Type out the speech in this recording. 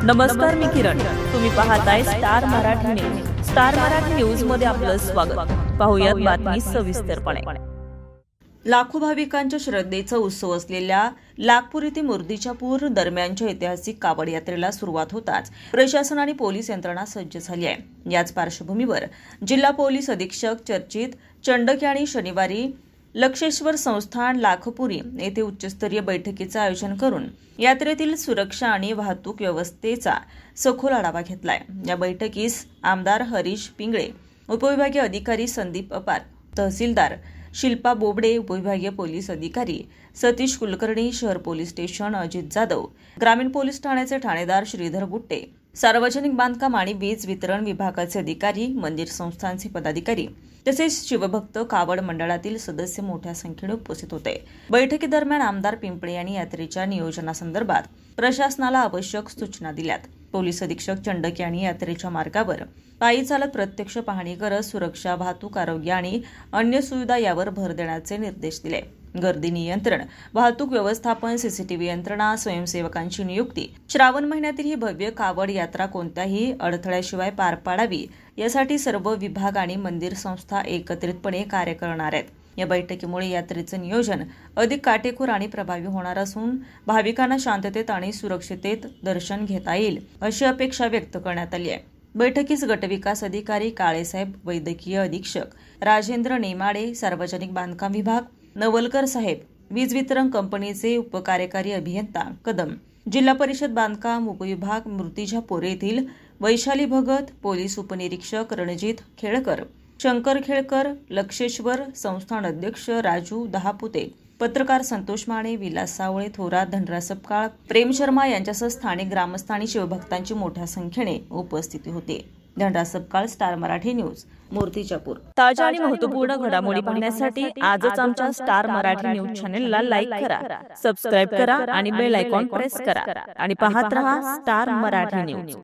नमस्कार, मी किरण. तुम्ही पाहताय star Marathi news. Star Marathi news मध्ये आपलं स्वागत. पाहूयात बातमी सविस्तरपणे. लाखो भाविकांच्या श्रद्धेचा उत्सव असलेल्या लाखपूर येथे मूर्तीच्या पूर दरम्यानच्या ऐतिहासिक कावड यात्रेला सुरुवात होताच प्रशासन आणि पोलीस यंत्रणा सज्ज झाली आहे. याच पार्श्वभूमीवर जिल्हा पोलीस अधीक्षक चर्चित चंडक यांनी शनिवारी लक्षेश्वर संस्थान लाखपुरी येथे उच्चस्तरीय बैठकीचे आयोजन करून यात्रेतील सुरक्षा आणि वाहतूक व्यवस्थेचा सखोल आढावा घेतलाय. या बैठकीस आमदार हरीश पिंगळे, उपविभागीय अधिकारी संदीप अपार, तहसीलदार शिल्पा बोबडे, उपविभागीय पोलीस अधिकारी सतीश कुलकर्णी, शहर पोलीस स्टेशन अजित जाधव, ग्रामीण पोलीस ठाण्याचे ठाणेदार श्रीधर गुट्टे, सार्वजनिक बांधकाम आणि वीज वितरण विभागाचे अधिकारी, मंदिर संस्थांचे पदाधिकारी तसेच शिवभक्त कावड मंडळातील सदस्य मोठ्या संख्येने उपस्थित होते. बैठकीदरम्यान आमदार पिंपळे यांनी यात्रेच्या नियोजनासंदर्भात प्रशासनाला आवश्यक सूचना दिल्यात. पोलीस अधीक्षक चंडक यांनी यात्रेच्या मार्गावर पायी चालत प्रत्यक्ष पाहणी करत सुरक्षा, वाहतूक, आरोग्य आणि अन्य सुविधा यावर भर देण्याचे निर्देश दिले. गर्दी नियंत्रण, वाहतूक व्यवस्थापन, सीसीटीव्ही यंत्रणा, स्वयंसेवकांची नियुक्ती, श्रावण महिन्यातील ही भव्य कावड यात्रा कोणत्याही अडथळ्याशिवाय पार पाडावी यासाठी सर्व विभाग आणि मंदिर संस्था एकत्रितपणे कार्य करणार आहेत. या बैठकीमुळे यात्रेचे नियोजन अधिक काटेकोर आणि प्रभावी होणार असून भाविकांना शांततेत आणि सुरक्षिततेत दर्शन घेता येईल अशी अपेक्षा व्यक्त करण्यात आली आहे. बैठकीस गटविकास अधिकारी काळेसाहेब, वैद्यकीय अधीक्षक राजेंद्र नेमाडे, सार्वजनिक बांधकाम विभाग नवलकर साहेब, वीज वितरण कंपनीचे उपकार्यकारी अभियंता कदम, जिल्हा परिषद बांधकाम उपविभाग मूर्तिजा पोरे येथील वैशाली भगत, पोलीस उपनिरीक्षक रणजित खेळकर, शंकर खेळकर, लक्षेश्वर संस्थान अध्यक्ष राजू दहापुते, पत्रकार संतोष माने, विलास सावळे, थोरात, धनराज सपकाळ, प्रेम शर्मा यांच्यासह स्थानिक ग्रामस्थ आणि शिवभक्तांची मोठ्या संख्येने उपस्थिती होती. Dhanraj Sapkal, star Marathi news, Murtijapur. ताज्या आणि महत्त्वपूर्ण घडामोडी पाहण्यासाठी आजच आमच्या स्टार मराठी न्यूज चॅनेलला लाईक करा, सबस्क्राईब करा आणि बेल आयकॉन प्रेस करा आणि पाहत रहा स्टार मराठी न्यूज.